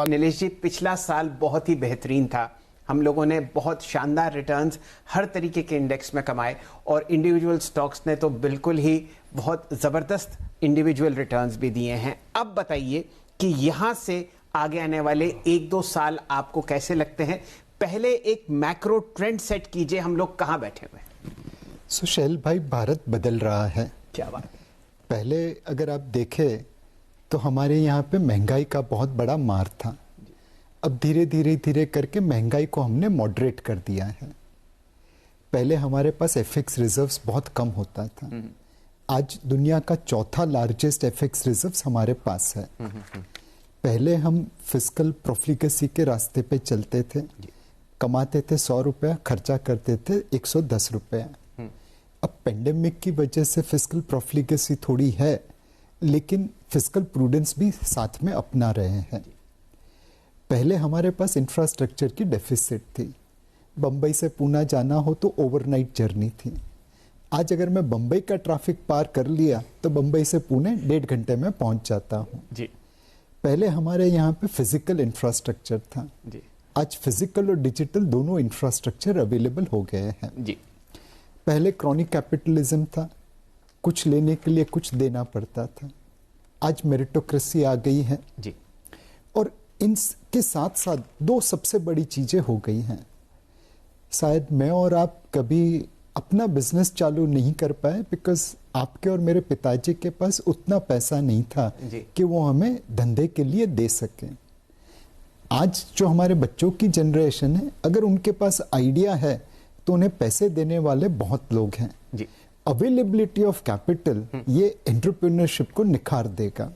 नीलेश जी, पिछला साल बहुत ही बेहतरीन था। हम लोगों ने बहुत शानदार रिटर्न्स हर तरीके के इंडेक्स में कमाए और इंडिविजुअल स्टॉक्स ने तो बिल्कुल ही बहुत ज़बरदस्त इंडिविजुअल रिटर्न्स भी दिए हैं। अब बताइए कि यहाँ से आगे आने वाले 1-2 साल आपको कैसे लगते हैं? पहले एक मैक्रो ट्रेंड सेट कीजिए, हम लोग कहाँ बैठे हुए हैं? सुशैल भाई, भारत बदल रहा है। क्या बात। पहले अगर आप देखें तो हमारे यहाँ पे महंगाई का बहुत बड़ा मार था। अब धीरे धीरे करके महंगाई को हमने मॉडरेट कर दिया है। पहले हमारे पास एफएक्स रिजर्व्स बहुत कम होता था। आज दुनिया का चौथा लार्जेस्ट एफएक्स रिजर्व्स हमारे पास है। पहले हम फिस्कल प्रोफ्लिगेसी के रास्ते पे चलते थे, कमाते थे 100 रुपया, खर्चा करते थे 110 रुपया। अब पेंडेमिक की वजह से फिस्कल प्रोफ्लिगेसी थोड़ी है, लेकिन फिस्कल प्रूडेंस भी साथ में अपना रहे हैं। पहले हमारे पास इंफ्रास्ट्रक्चर की डेफिसिट थी। बम्बई से पूना जाना हो तो ओवरनाइट जर्नी थी। आज अगर मैं बम्बई का ट्रैफिक पार कर लिया तो बम्बई से पुणे 1.5 घंटे में पहुंच जाता हूं जी। पहले हमारे यहाँ पे फिजिकल इंफ्रास्ट्रक्चर था जी। आज फिजिकल और डिजिटल दोनों इंफ्रास्ट्रक्चर अवेलेबल हो गए हैं जी। पहले क्रॉनिक कैपिटलिज्म था, कुछ लेने के लिए कुछ देना पड़ता था। आज मेरिटोक्रेसी आ गई है जी। और इनके साथ साथ दो सबसे बड़ी चीजें हो गई हैं। शायद मैं और आप कभी अपना बिजनेस चालू नहीं कर पाए बिकॉज आपके और मेरे पिताजी के पास उतना पैसा नहीं था कि वो हमें धंधे के लिए दे सके। आज जो हमारे बच्चों की जनरेशन है, अगर उनके पास आइडिया है तो उन्हें पैसे देने वाले बहुत लोग हैं। अवेलेबिलिटी ऑफ कैपिटल ये एंटरप्रेन्योरशिप को निखार देगा।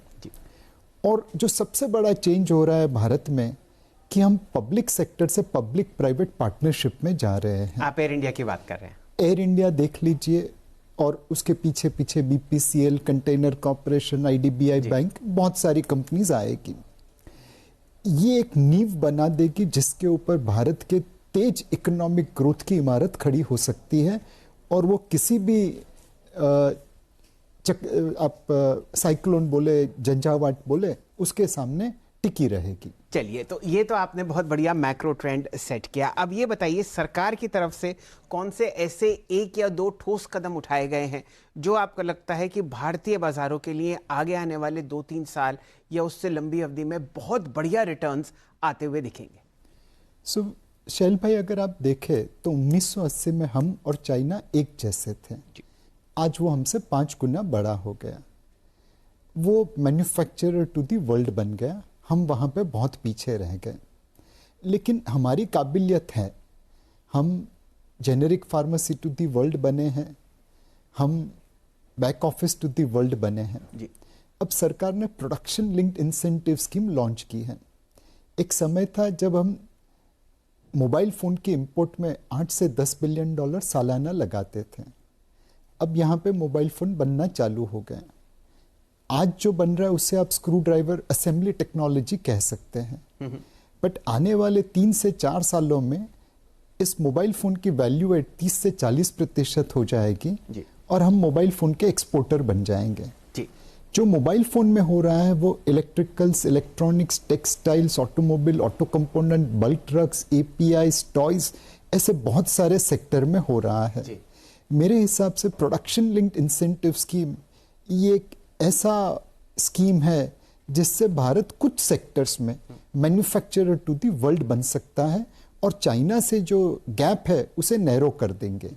और जो सबसे बड़ा चेंज हो रहा है भारत में कि हम पब्लिक सेक्टर से पब्लिक प्राइवेट पार्टनरशिप में जा रहे हैं। आप एयर इंडिया की बात कर रहे हैं। एयर इंडिया देख लीजिए और उसके पीछे पीछे BPCL, container corporation, IDBI bank, बहुत सारी कंपनीज आएगी। ये एक नींव बना देगी जिसके ऊपर भारत के तेज इकोनॉमिक ग्रोथ की इमारत खड़ी हो सकती है और वो किसी भी आप साइक्लोन बोले, झंझावात बोले, उसके सामने टिकी रहेगी। चलिए, तो ये तो आपने बहुत बढ़िया मैक्रो ट्रेंड सेट किया। अब ये बताइए, सरकार की तरफ से कौन से ऐसे 1 या 2 ठोस कदम उठाए गए हैं जो आपको लगता है कि भारतीय बाजारों के लिए आगे आने वाले 2-3 साल या उससे लंबी अवधि में बहुत बढ़िया रिटर्न्स आते हुए दिखेंगे? शैल भाई, अगर आप देखें तो 1980 में हम और चाइना एक जैसे थे। आज वो हमसे 5 गुना बड़ा हो गया। वो मैन्युफैक्चरर टू दी वर्ल्ड बन गया। हम वहाँ पे बहुत पीछे रह गए। लेकिन हमारी काबिलियत है, हम generic pharmacy to the world बने हैं, हम back office to the world बने हैं। अब सरकार ने production linked incentive scheme launch की है। एक समय था जब हम मोबाइल फोन की इंपोर्ट में 8 से 10 बिलियन डॉलर सालाना लगाते थे। अब यहाँ पे मोबाइल फोन बनना चालू हो गए। आज जो बन रहा है उसे आप स्क्रू ड्राइवर असेंबली टेक्नोलॉजी कह सकते हैं। बट आने वाले 3 से 4 सालों में इस मोबाइल फोन की वैल्यू एड 30 से 40% हो जाएगी और हम मोबाइल फोन के एक्सपोर्टर बन जाएंगे। जो मोबाइल फोन में हो रहा है वो electricals, electronics, textiles, automobile, auto component, bulk trucks, APIs, toys, ऐसे बहुत सारे सेक्टर में हो रहा है। मेरे हिसाब से प्रोडक्शन लिंक्ड इंसेंटिव स्कीम ये एक ऐसा स्कीम है जिससे भारत कुछ सेक्टर्स में मैन्युफैक्चरर टू दी वर्ल्ड बन सकता है और चाइना से जो गैप है उसे नैरो कर देंगे।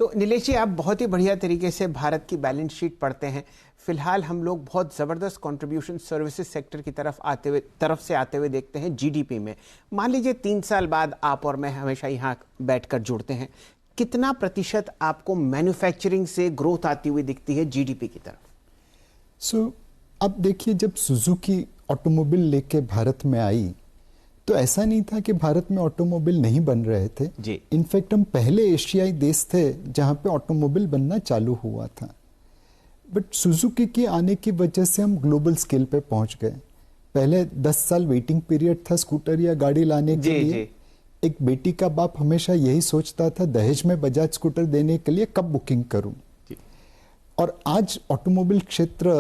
तो नीलेश जी, आप बहुत ही बढ़िया तरीके से भारत की बैलेंस शीट पढ़ते हैं। फिलहाल हम लोग बहुत ज़बरदस्त कंट्रीब्यूशन सर्विसेज सेक्टर की तरफ से आते हुए देखते हैं जीडीपी में। मान लीजिए 3 साल बाद आप और मैं हमेशा यहाँ बैठकर जुड़ते हैं, कितना प्रतिशत आपको मैन्युफैक्चरिंग से ग्रोथ आती हुई दिखती है जीडीपी की तरफ? अब देखिए, जब सुजुकी ऑटोमोबाइल लेके भारत में आई तो ऐसा नहीं था कि भारत में ऑटोमोबाइल नहीं बन रहे थे। इनफैक्ट हम पहले एशियाई देश थे जहां पे ऑटोमोबाइल बनना चालू हुआ था। बट सुजुकी के आने की वजह से हम ग्लोबल स्केल पे पहुंच गए। पहले 10 साल वेटिंग पीरियड था स्कूटर या गाड़ी लाने के लिए। एक बेटी का बाप हमेशा यही सोचता था दहेज में बजाज स्कूटर देने के लिए कब बुकिंग करूं। और आज ऑटोमोबाइल क्षेत्र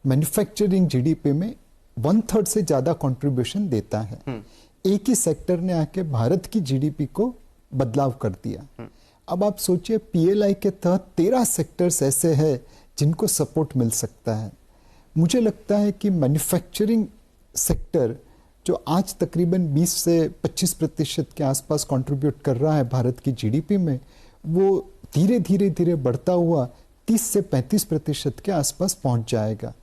मैन्युफैक्चरिंग जीडीपी में 1/3 से ज्यादा कंट्रीब्यूशन देता है। एक ही सेक्टर ने आके भारत की जीडीपी को बदलाव कर दिया। अब आप सोचिए पीएलआई के तहत 13 सेक्टर्स ऐसे हैं जिनको सपोर्ट मिल सकता है। मुझे लगता है कि मैन्युफैक्चरिंग सेक्टर जो आज तकरीबन 20 से 25% के आसपास कंट्रीब्यूट कर रहा है भारत की जीडीपी में, वो धीरे धीरे बढ़ता हुआ 30 से 35% के आसपास पहुंच जाएगा।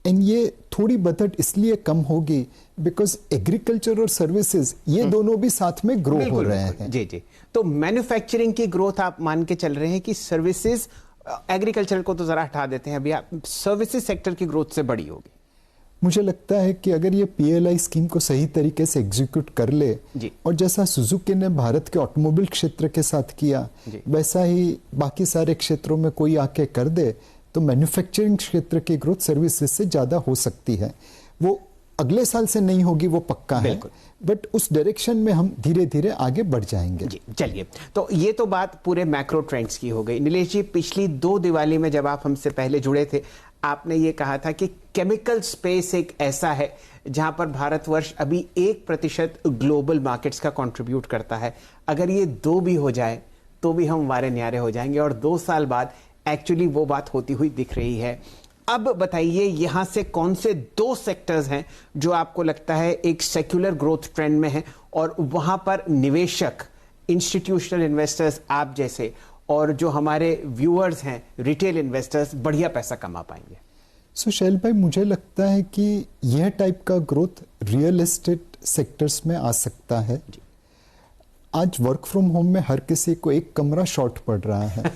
एंड ये थोड़ी बढ़त इसलिए कम होगी बिकॉज एग्रीकल्चर और सर्विसेज ये दोनों भी साथ में ग्रो हो रहे हैं। जी जी, तो मैन्युफैक्चरिंग की ग्रोथ आप मान के चल रहे हैं कि सर्विसेज, एग्रीकल्चर को तो जरा हटा देते हैं अभी, आप सर्विसेज सेक्टर की ग्रोथ से बड़ी होगी। मुझे लगता है कि अगर ये पीएलआई स्कीम को सही तरीके से एग्जीक्यूट कर ले और जैसा सुजुकी ने भारत के ऑटोमोबाइल क्षेत्र के साथ किया वैसा ही बाकी सारे क्षेत्रों में कोई आके कर दे तो मैन्युफैक्चरिंग क्षेत्र की ग्रोथ सर्विसेज से ज्यादा हो सकती है। वो अगले साल से नहीं होगी, वो पक्का है, बट उस डायरेक्शन में हम धीरे धीरे आगे बढ़ जाएंगे। जी चलिए, तो ये तो बात पूरे मैक्रो ट्रेंड्स की हो गई। नीलेश जी, पिछली 2 दिवाली में जब आप हमसे पहले जुड़े थे, आपने ये कहा था कि केमिकल स्पेस एक ऐसा है जहां पर भारतवर्ष अभी 1% ग्लोबल मार्केट्स का कंट्रीब्यूट करता है। अगर ये 2 भी हो जाए तो भी हम वारे न्यारे हो जाएंगे, और 2 साल बाद एक्चुअली वो बात होती हुई दिख रही है। अब बताइए, यहां से कौन से 2 सेक्टर्स हैं जो आपको लगता है एक सेक्युलर ग्रोथ ट्रेंड में है और वहां पर निवेशक, इंस्टीट्यूशनल इन्वेस्टर्स आप जैसे और जो हमारे व्यूअर्स हैं, रिटेल इन्वेस्टर्स, बढ़िया पैसा कमा पाएंगे? शैल भाई, मुझे लगता है कि यह टाइप का ग्रोथ रियल एस्टेट सेक्टर्स में आ सकता है। आज वर्क फ्रॉम होम में हर किसी को एक कमरा शॉर्ट पड़ रहा है।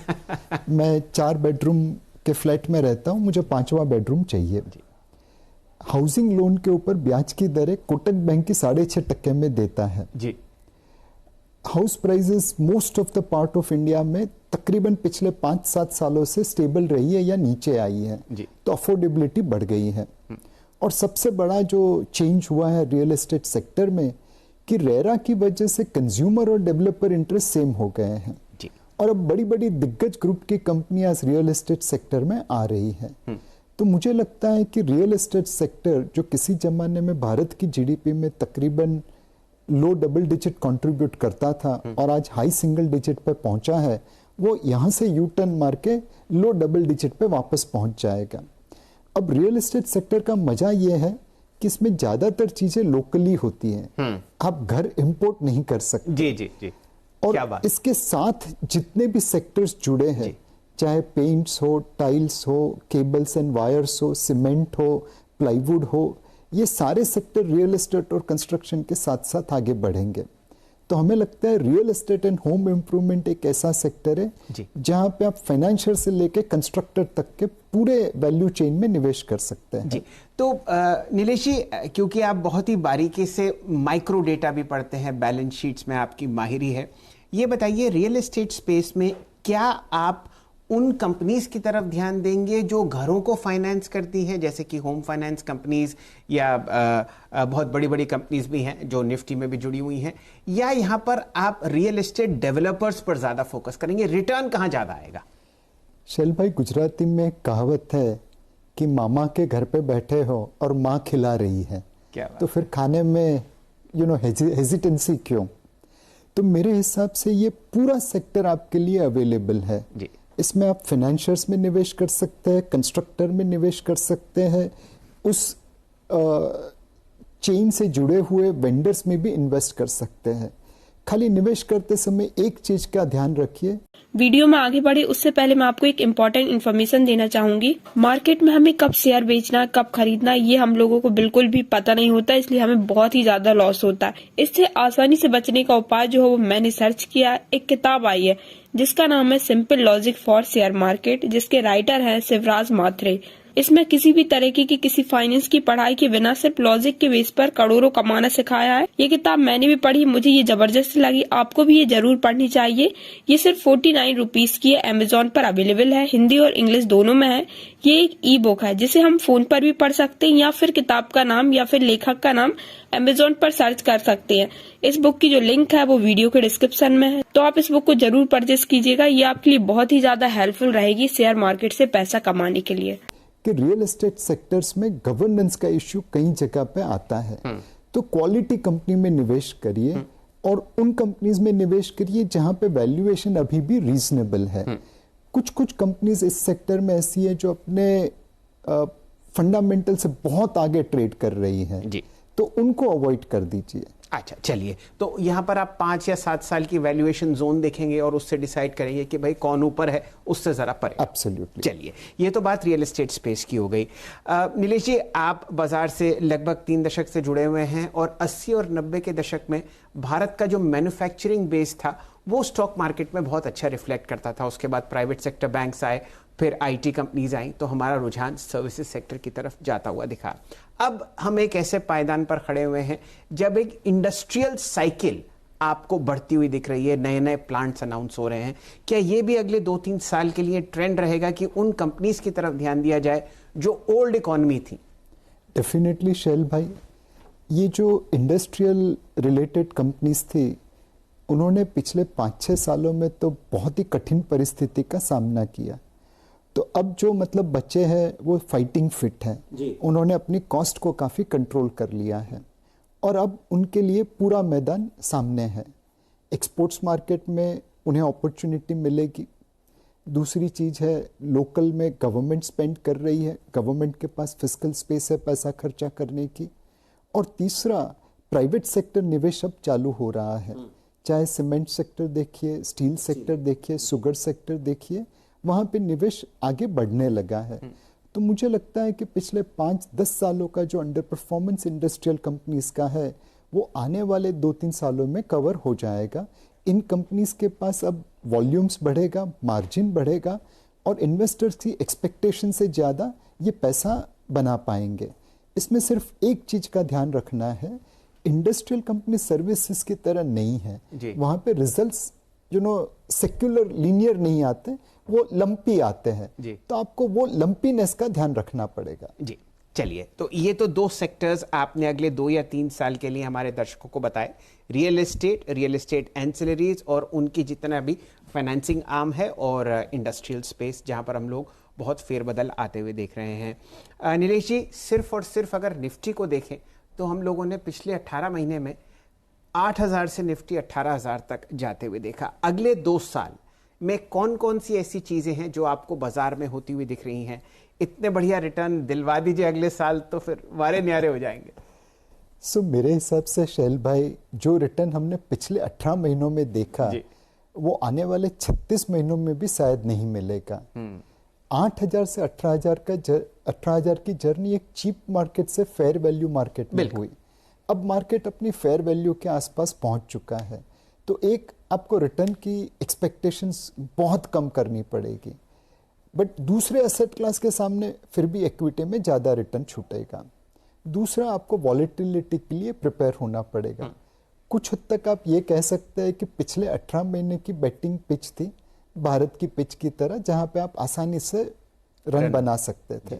मैं 4 बेडरूम के फ्लैट में रहता हूं, मुझे 5वां बेडरूम चाहिए। हाउसिंग लोन के ऊपर ब्याज की दरें कोटक बैंक की 6.5% में देता है जी। House prices most of the part of India में तकरीबन पिछले 5-7 सालों से स्टेबल रही है या नीचे आई है जी। तो अफोर्डेबिलिटी बढ़ गई है। और सबसे बड़ा जो चेंज हुआ है रियल एस्टेट सेक्टर में कि रेरा की वजह से कंज्यूमर और डेवलपर इंटरेस्ट सेम हो गए हैं जी। और अब बड़ी बड़ी दिग्गज ग्रुप की कंपनियां रियल एस्टेट सेक्टर में आ रही है। तो मुझे लगता है कि रियल एस्टेट सेक्टर जो किसी जमाने में भारत की जीडीपी में तकरीबन लो डबल डिजिट कंट्रीब्यूट करता था और आज हाई सिंगल डिजिट पे पहुंचा है, वो यहां से यू टर्न मार के लो डबल डिजिट पे वापस पहुंच जाएगा। अब रियल एस्टेट सेक्टर का मजा ये है कि इसमें ज्यादातर चीजें लोकली होती हैं। आप घर इंपोर्ट नहीं कर सकते। जी जी जी। और क्या बात? इसके साथ जितने भी सेक्टर्स जुड़े हैं, चाहे पेंट्स हो, टाइल्स हो, केबल्स एंड वायर्स हो, सीमेंट हो, प्लाईवुड हो, ये सारे सेक्टर रियल एस्टेट और कंस्ट्रक्शन के साथ साथ आगे बढ़ेंगे। तो हमें लगता है real estate and home improvement एक ऐसा सेक्टर है जहां पे आप फाइनेंशियल से लेके कंस्ट्रक्टर तक के पूरे वैल्यू चेन में निवेश कर सकते हैं जी। तो नीलेश जी, क्योंकि आप बहुत ही बारीकी से माइक्रो डेटा भी पढ़ते हैं, बैलेंस शीट्स में आपकी माहिरी है, ये बताइए रियल एस्टेट स्पेस में क्या आप उन कंपनीज की तरफ ध्यान देंगे जो घरों को फाइनेंस करती हैं, जैसे कि होम फाइनेंस कंपनीज या बहुत बड़ी बड़ी कंपनीज भी हैं जो निफ्टी में भी जुड़ी हुई हैं, या यहां पर आप रियल एस्टेट डेवलपर्स पर ज्यादा फोकस करेंगे? रिटर्न कहां ज्यादा आएगा? शैल भाई, गुजराती में कहावत है कि मामा के घर पे बैठे हो और माँ खिला रही है, क्या तो फिर खाने में हेजिटेंसी क्यों? तो मेरे हिसाब से ये पूरा सेक्टर आपके लिए अवेलेबल है जी। इसमें आप फाइनेंशियर्स में निवेश कर सकते हैं, कंस्ट्रक्टर में निवेश कर सकते हैं, उस चेन से जुड़े हुए वेंडर्स में भी इन्वेस्ट कर सकते हैं। खाली निवेश करते समय एक चीज का ध्यान रखिए। वीडियो में आगे बढ़े उससे पहले मैं आपको एक इम्पोर्टेंट इन्फॉर्मेशन देना चाहूंगी। मार्केट में हमें कब शेयर बेचना, कब खरीदना, ये हम लोगों को बिल्कुल भी पता नहीं होता, इसलिए हमें बहुत ही ज्यादा लॉस होता है। इससे आसानी से बचने का उपाय जो है वो मैंने सर्च किया। एक किताब आई है जिसका नाम है simple logic for share market, जिसके राइटर हैं शिवराज माथुरे। इसमें किसी भी तरीके की किसी फाइनेंस की पढ़ाई के बिना सिर्फ लॉजिक के बेस पर करोड़ों कमाना सिखाया है। ये किताब मैंने भी पढ़ी, मुझे ये जबरदस्त लगी। आपको भी ये जरूर पढ़नी चाहिए। ये सिर्फ 49 रुपीज की है, अमेजोन पर अवेलेबल है, हिंदी और इंग्लिश दोनों में है। ये एक ई बुक है जिसे हम फोन पर भी पढ़ सकते हैं, या फिर किताब का नाम या फिर लेखक का नाम अमेजोन पर सर्च कर सकते हैं। इस बुक की जो लिंक है वो वीडियो के डिस्क्रिप्शन में है, तो आप इस बुक को जरूर परचेस कीजिएगा। ये आपके लिए बहुत ही ज्यादा हेल्पफुल रहेगी शेयर मार्केट से पैसा कमाने के लिए। कि रियल एस्टेट सेक्टर्स में गवर्नेंस का इश्यू कई जगह पे आता है। तो क्वालिटी कंपनी में निवेश करिए और उन कंपनीज में निवेश करिए जहां पे वैल्यूएशन अभी भी रीजनेबल है। कुछ कुछ कंपनीज इस सेक्टर में ऐसी है जो अपने फंडामेंटल से बहुत आगे ट्रेड कर रही है, तो उनको अवॉइड कर दीजिए। अच्छा, चलिए, तो यहाँ पर आप 5 या 7 साल की वैल्यूएशन जोन देखेंगे और उससे डिसाइड करेंगे कि भाई कौन ऊपर है, उससे जरा परे। एब्सोल्युटली। चलिए, ये तो बात रियल एस्टेट स्पेस की हो गई। नीलेश जी, आप बाजार से लगभग 3 दशक से जुड़े हुए हैं और 80 और 90 के दशक में भारत का जो मैन्युफैक्चरिंग बेस था वो स्टॉक मार्केट में बहुत अच्छा रिफ्लेक्ट करता था। उसके बाद प्राइवेट सेक्टर बैंक्स आए, फिर आईटी कंपनीज आई, तो हमारा रुझान सर्विसेज सेक्टर की तरफ जाता हुआ दिखा। अब हम एक ऐसे पायदान पर खड़े हुए हैं जब एक इंडस्ट्रियल साइकिल आपको बढ़ती हुई दिख रही है, नए नए प्लांट्स अनाउंस हो रहे हैं। क्या ये भी अगले 2-3 साल के लिए ट्रेंड रहेगा कि उन कंपनीज की तरफ ध्यान दिया जाए जो ओल्ड इकोनॉमी थी? डेफिनेटली शैल भाई, ये जो इंडस्ट्रियल रिलेटेड कंपनीज थी उन्होंने पिछले 5-6 सालों में तो बहुत ही कठिन परिस्थिति का सामना किया। तो अब जो मतलब बच्चे हैं वो फाइटिंग फिट हैं, उन्होंने अपनी कॉस्ट को काफ़ी कंट्रोल कर लिया है और अब उनके लिए पूरा मैदान सामने है। एक्सपोर्ट्स मार्केट में उन्हें अपॉर्चुनिटी मिलेगी। दूसरी चीज़ है, लोकल में गवर्नमेंट स्पेंड कर रही है, गवर्नमेंट के पास फिस्कल स्पेस है पैसा खर्चा करने की। और तीसरा, प्राइवेट सेक्टर निवेश अब चालू हो रहा है। चाहे सीमेंट सेक्टर देखिए, स्टील सेक्टर देखिए, शुगर सेक्टर देखिए, वहाँ पे निवेश आगे बढ़ने लगा है। तो मुझे लगता है कि पिछले 5-10 सालों का जो अंडर परफॉर्मेंस इंडस्ट्रियल कंपनीज का है वो आने वाले 2-3 सालों में कवर हो जाएगा। इन कंपनीज के पास अब वॉल्यूम्स बढ़ेगा, मार्जिन बढ़ेगा और इन्वेस्टर्स की एक्सपेक्टेशन से ज़्यादा ये पैसा बना पाएंगे। इसमें सिर्फ एक चीज़ का ध्यान रखना है, इंडस्ट्रियल कंपनी सर्विसेज की तरह नहीं है। वहाँ पे रिजल्ट्स सेक्युलर लीनियर नहीं आते, वो लंपी आते हैं। तो आपको वो लंपीनेस का ध्यान रखना पड़ेगा। जी, चलिए, तो ये तो 2 सेक्टर्स आपने अगले 2 या 3 साल के लिए हमारे दर्शकों को बताए, रियल एस्टेट एंसिलरीज और उनकी जितना भी फाइनेंसिंग आर्म है, और इंडस्ट्रियल स्पेस जहां पर हम लोग बहुत फेरबदल आते हुए देख रहे हैं। नीलेश जी, सिर्फ और सिर्फ अगर निफ्टी को देखें तो हम लोगों ने पिछले 18 महीने में 8,000 से निफ्टी 18,000 तक जाते हुए देखा। अगले 2 साल में कौन कौन सी ऐसी चीजें हैं जो आपको बाजार में होती हुई दिख रही हैं? इतने बढ़िया रिटर्न दिलवा दीजिए अगले साल तो फिर वारे न्यारे हो जाएंगे। मेरे हिसाब से शैल भाई, जो रिटर्न हमने पिछले 18 महीनों में देखा वो आने वाले 36 महीनों में भी शायद नहीं मिलेगा। 8,000 से 18,000 की जर्नी एक चीप मार्केट से फेयर वैल्यू मार्केट में हुई। अब मार्केट अपनी फेयर वैल्यू के आसपास पहुंच चुका है, तो एक आपको रिटर्न की एक्सपेक्टेशंस बहुत कम करनी पड़ेगी। बट दूसरे एसेट क्लास के सामने फिर भी इक्विटी में ज़्यादा रिटर्न छूटेगा। दूसरा, आपको वॉलेटिलिटी के लिए प्रिपेयर होना पड़ेगा। कुछ हद तक आप ये कह सकते हैं कि पिछले 18 महीने की बैटिंग पिच थी भारत की पिच की तरह, जहां पे आप आसानी से रन बना सकते थे।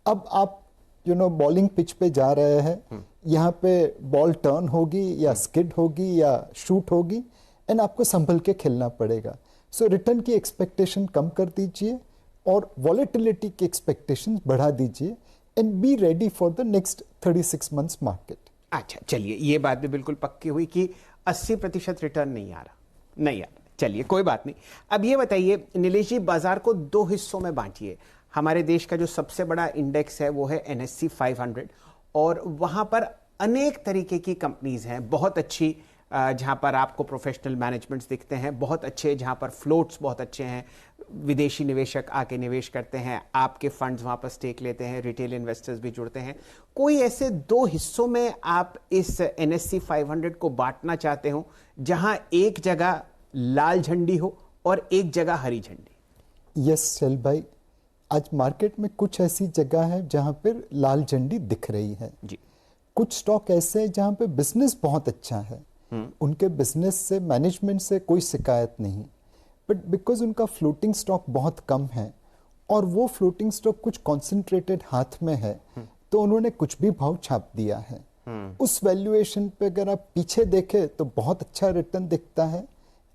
अब आप बॉलिंग पिच पे जा रहे हैं, यहाँ पे बॉल टर्न होगी या स्किड होगी या शूट होगी, एंड आपको संभल के खेलना पड़ेगा। सो रिटर्न की एक्सपेक्टेशन कम कर दीजिए और वॉलेटिलिटी की एक्सपेक्टेशन बढ़ा दीजिए and be ready for the next 36 months market. अच्छा, चलिए, ये बात भी बिल्कुल पक्की हुई कि 80% रिटर्न नहीं आ रहा। चलिए, कोई बात नहीं। अब ये बताइए नीलेश जी, बाजार को 2 हिस्सों में बांटिए। हमारे देश का जो सबसे बड़ा इंडेक्स है वो है NSE 500, और वहां पर अनेक तरीके की कंपनीज हैं, बहुत अच्छी, जहां पर आपको प्रोफेशनल मैनेजमेंट्स दिखते हैं, बहुत अच्छे, जहां पर फ्लोट्स बहुत अच्छे हैं, विदेशी निवेशक आके निवेश करते हैं, आपके फंड्स वहां पर स्टेक लेते हैं, रिटेल इन्वेस्टर्स भी जुड़ते हैं। कोई ऐसे 2 हिस्सों में आप इस NSE 500 को बांटना चाहते हो जहां एक जगह लाल झंडी हो और एक जगह हरी झंडी? यस शैल भाई, आज मार्केट में कुछ ऐसी जगह है जहां पर लाल झंडी दिख रही है जी। कुछ स्टॉक ऐसे हैं जहां पे बिजनेस बहुत अच्छा है, उनके बिजनेस से, मैनेजमेंट से कोई शिकायत नहीं, बट बिकॉज उनका फ्लोटिंग स्टॉक बहुत कम है और वो फ्लोटिंग स्टॉक कुछ कॉन्सेंट्रेटेड हाथ में है, तो उन्होंने कुछ भी भाव छाप दिया है। उस वैल्यूएशन पे अगर आप पीछे देखें तो बहुत अच्छा रिटर्न दिखता है,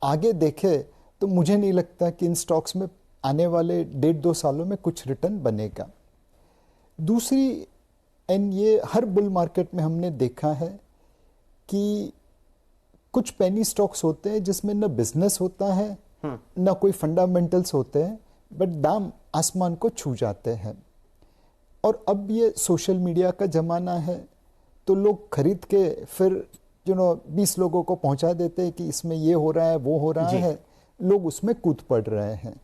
आगे देखे तो मुझे नहीं लगता कि इन स्टॉक्स में आने वाले 1.5-2 सालों में कुछ रिटर्न बनेगा। दूसरी, एंड ये हर बुल मार्केट में हमने देखा है कि कुछ पेनी स्टॉक्स होते हैं जिसमें न बिजनेस होता है न कोई फंडामेंटल्स होते हैं, बट दाम आसमान को छू जाते हैं। और अब ये सोशल मीडिया का जमाना है, तो लोग खरीद के फिर 20 लोगों को पहुंचा देते हैं कि इसमें ये हो रहा है वो हो रहा है, लोग उसमें कूद पड़ रहे हैं।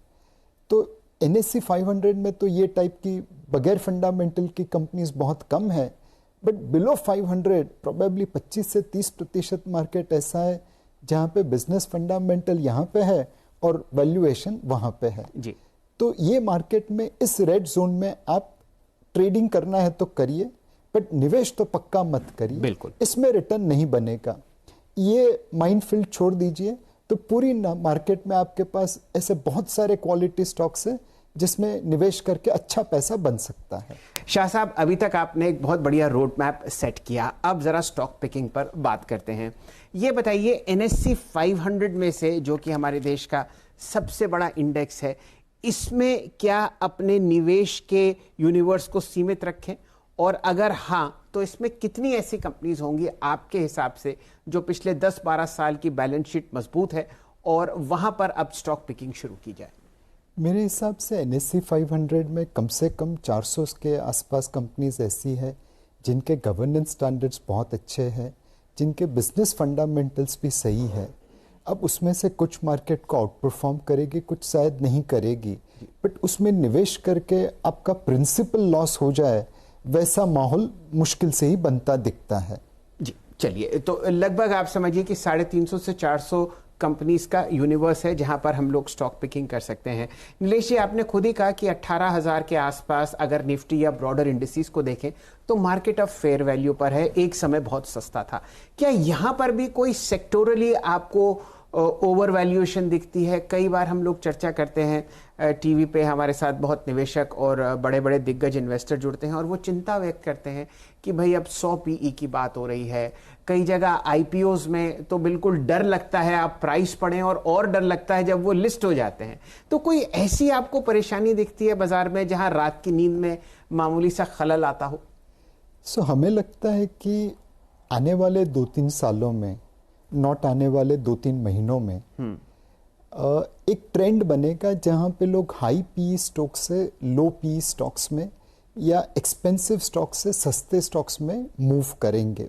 तो NSE 500 में तो ये टाइप की बगैर फंडामेंटल की कंपनीज बहुत कम है, बट बिलो 500 प्रोबेबली 25 से 30% मार्केट ऐसा है जहां पे बिजनेस फंडामेंटल यहाँ पे है और वैल्यूएशन वहां पे है जी। तो ये मार्केट में इस रेड जोन में आप ट्रेडिंग करना है तो करिए, बट निवेश तो पक्का मत करिए, बिल्कुल इसमें रिटर्न नहीं बनेगा। ये माइनफील्ड छोड़ दीजिए, तो पूरी मार्केट में आपके पास ऐसे बहुत सारे क्वालिटी स्टॉक्स हैं जिसमें निवेश करके अच्छा पैसा बन सकता है। शाह साहब, अभी तक आपने एक बहुत बढ़िया रोड मैप सेट किया, अब जरा स्टॉक पिकिंग पर बात करते हैं। ये बताइए, NSE 500 में से जो कि हमारे देश का सबसे बड़ा इंडेक्स है, इसमें क्या अपने निवेश के यूनिवर्स को सीमित रखें, और अगर हाँ तो इसमें कितनी ऐसी कंपनीज होंगी आपके हिसाब से जो पिछले 10-12 साल की बैलेंस शीट मजबूत है और वहां पर अब स्टॉक पिकिंग शुरू की जाए? मेरे हिसाब से NSE 500 में कम से कम 400 के आसपास कंपनीज ऐसी है जिनके गवर्नेंस स्टैंडर्ड्स बहुत अच्छे हैं, जिनके बिजनेस फंडामेंटल्स भी सही है। अब उसमें से कुछ मार्केट को आउट परफॉर्म करेगी, कुछ शायद नहीं करेगी, बट उसमें निवेश करके आपका प्रिंसिपल लॉस हो जाए वैसा माहौल मुश्किल से ही बनता दिखता है। जी, चलिए, तो लगभग आप समझिए कि 350 से 400 कंपनीज का यूनिवर्स है जहां पर हम लोग स्टॉक पिकिंग कर सकते हैं। नीलेश जी, आपने खुद ही कहा कि 18,000 के आसपास अगर निफ्टी या ब्रॉडर इंडिसेस को देखें तो मार्केट अब फेयर वैल्यू पर है, एक समय बहुत सस्ता था। क्या यहां पर भी कोई सेक्टोरली आपको ओवर वैल्यूएशन दिखती है? कई बार हम लोग चर्चा करते हैं टीवी पे, हमारे साथ बहुत निवेशक और बड़े बड़े दिग्गज इन्वेस्टर जुड़ते हैं और वो चिंता व्यक्त करते हैं कि भाई अब 100 PE की बात हो रही है। कई जगह IPOs में तो बिल्कुल डर लगता है आप प्राइस पढ़ें, और डर लगता है जब वो लिस्ट हो जाते हैं। तो कोई ऐसी आपको परेशानी दिखती है बाजार में जहां रात की नींद में मामूली सा खलल आता हो? हमें लगता है कि आने वाले 2-3 सालों में, नॉट आने वाले 2-3 महीनों में एक ट्रेंड बनेगा जहां पे लोग हाई PE स्टॉक्स से लो PE स्टॉक्स में या एक्सपेंसिव स्टॉक्स से सस्ते स्टॉक्स में मूव करेंगे।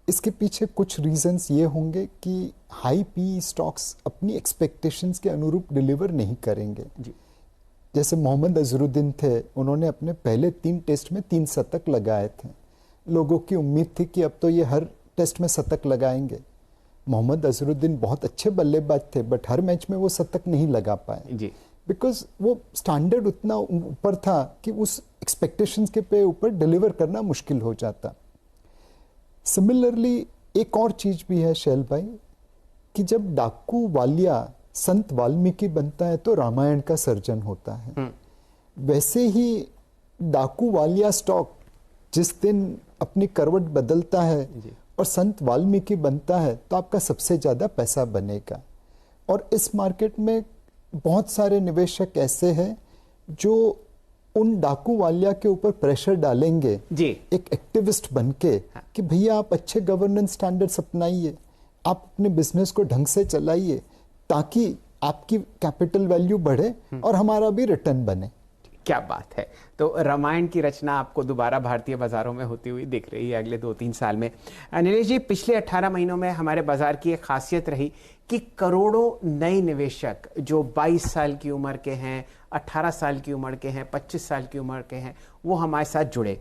इसके पीछे कुछ रीजंस ये होंगे कि हाई PE स्टॉक्स अपनी एक्सपेक्टेशंस के अनुरूप डिलीवर नहीं करेंगे जी। जैसे मोहम्मद अजहरुद्दीन थे, उन्होंने अपने पहले 3 टेस्ट में 3 शतक लगाए थे। लोगों की उम्मीद थी कि अब तो ये हर टेस्ट में शतक लगाएंगे। मोहम्मद अजहरुद्दीन बहुत अच्छे बल्लेबाज थे, बट हर मैच में वो शतक नहीं लगा पाए जी, बिकॉज वो स्टैंडर्ड उतना ऊपर था कि उस एक्सपेक्टेशंस के पे ऊपर डिलीवर करना मुश्किल हो जाता। सिमिलरली एक और चीज भी है शैल भाई, कि जब डाकू वालिया संत वाल्मीकि बनता है तो रामायण का सर्जन होता है। वैसे ही डाकू वालिया स्टॉक जिस दिन अपनी करवट बदलता है और संत वाल्मीकि बनता है तो आपका सबसे ज्यादा पैसा बनेगा। और इस मार्केट में बहुत सारे निवेशक ऐसे हैं जो उन डाकू वालिया के ऊपर प्रेशर डालेंगे जी, एक एक्टिविस्ट बनके कि भैया आप अच्छे गवर्नेंस स्टैंडर्ड्स अपनाइए, आप अपने बिजनेस को ढंग से चलाइए ताकि आपकी कैपिटल वैल्यू बढ़े और हमारा भी रिटर्न बने। क्या बात है। तो रामायण की रचना आपको दोबारा भारतीय बाजारों में होती हुई दिख रही है अगले 2-3 साल में। नीलेश जी, पिछले 18 महीनों में हमारे बाजार की एक खासियत रही कि करोड़ों नए निवेशक जो 22 साल की उम्र के हैं, 18 साल की उम्र के हैं, 25 साल की उम्र के हैं, वो हमारे साथ जुड़े।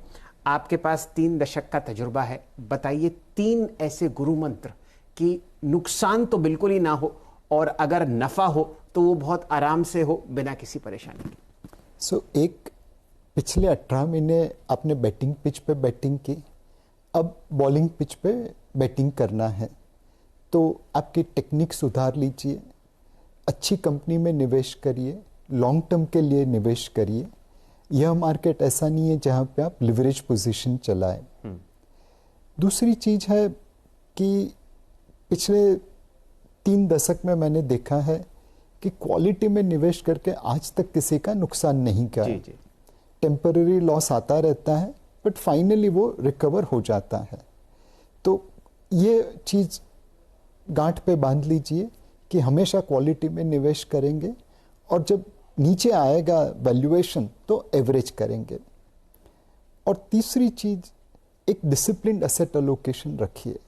आपके पास 3 दशक का तजुर्बा है, बताइए 3 ऐसे गुरु मंत्र कि नुकसान तो बिल्कुल ही ना हो और अगर नफा हो तो वो बहुत आराम से हो, बिना किसी परेशानी के। एक पिछले 18 महीने आपने बैटिंग पिच पे बैटिंग की, अब बॉलिंग पिच पे बैटिंग करना है तो आपकी टेक्निक सुधार लीजिए, अच्छी कंपनी में निवेश करिए, लॉन्ग टर्म के लिए निवेश करिए। यह मार्केट ऐसा नहीं है जहां पे आप लिवरेज पोजीशन चलाएं। दूसरी चीज है कि पिछले 3 दशक में मैंने देखा है कि क्वालिटी में निवेश करके आज तक किसी का नुकसान नहीं किया। टेम्पररी लॉस आता रहता है, बट फाइनली वो रिकवर हो जाता है। तो ये चीज़ गांठ पे बांध लीजिए कि हमेशा क्वालिटी में निवेश करेंगे, और जब नीचे आएगा वैल्यूएशन तो एवरेज करेंगे। और तीसरी चीज़, एक डिसिप्लिन्ड एसेट एलोकेशन रखिए।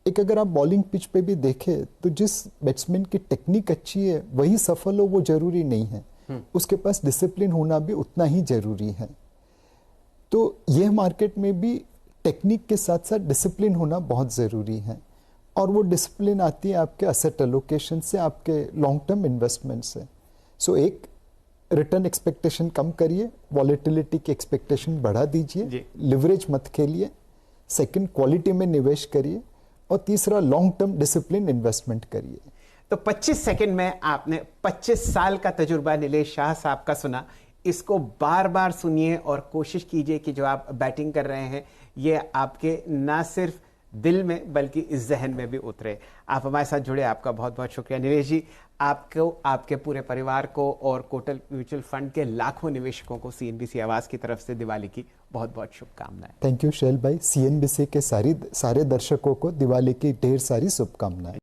एक अगर आप बॉलिंग पिच पे भी देखें तो जिस बैट्समैन की टेक्निक अच्छी है वही सफल हो, वो जरूरी नहीं है। उसके पास डिसिप्लिन होना भी उतना ही जरूरी है। तो यह मार्केट में भी टेक्निक के साथ साथ डिसिप्लिन होना बहुत ज़रूरी है, और वो डिसिप्लिन आती है आपके एसेट एलोकेशन से, आपके लॉन्ग टर्म इन्वेस्टमेंट से। सो एक, रिटर्न एक्सपेक्टेशन कम करिए, वॉलेटिलिटी की एक्सपेक्टेशन बढ़ा दीजिए, लिवरेज मत खेलिए। सेकंड, क्वालिटी में निवेश करिए, और तीसरा, लॉन्ग टर्म डिसिप्लिन इन्वेस्टमेंट करिए। तो 25 सेकंड में आपने 25 साल का तजुर्बा नीलेश शाह साहब का सुना। इसको बार बार सुनिए और कोशिश कीजिए कि जो आप बैटिंग कर रहे हैं ये आपके ना सिर्फ दिल में बल्कि इस जहन में भी उतरे। आप हमारे साथ जुड़े, आपका बहुत बहुत शुक्रिया नीलेश जी। आपको, आपके पूरे परिवार को और कोटक म्यूचुअल फंड के लाखों निवेशकों को CNBC आवाज की तरफ से दिवाली की बहुत बहुत शुभकामनाएं। थैंक यू शैल भाई। CNBC के सारे दर्शकों को दिवाली की ढेर सारी शुभकामनाएं।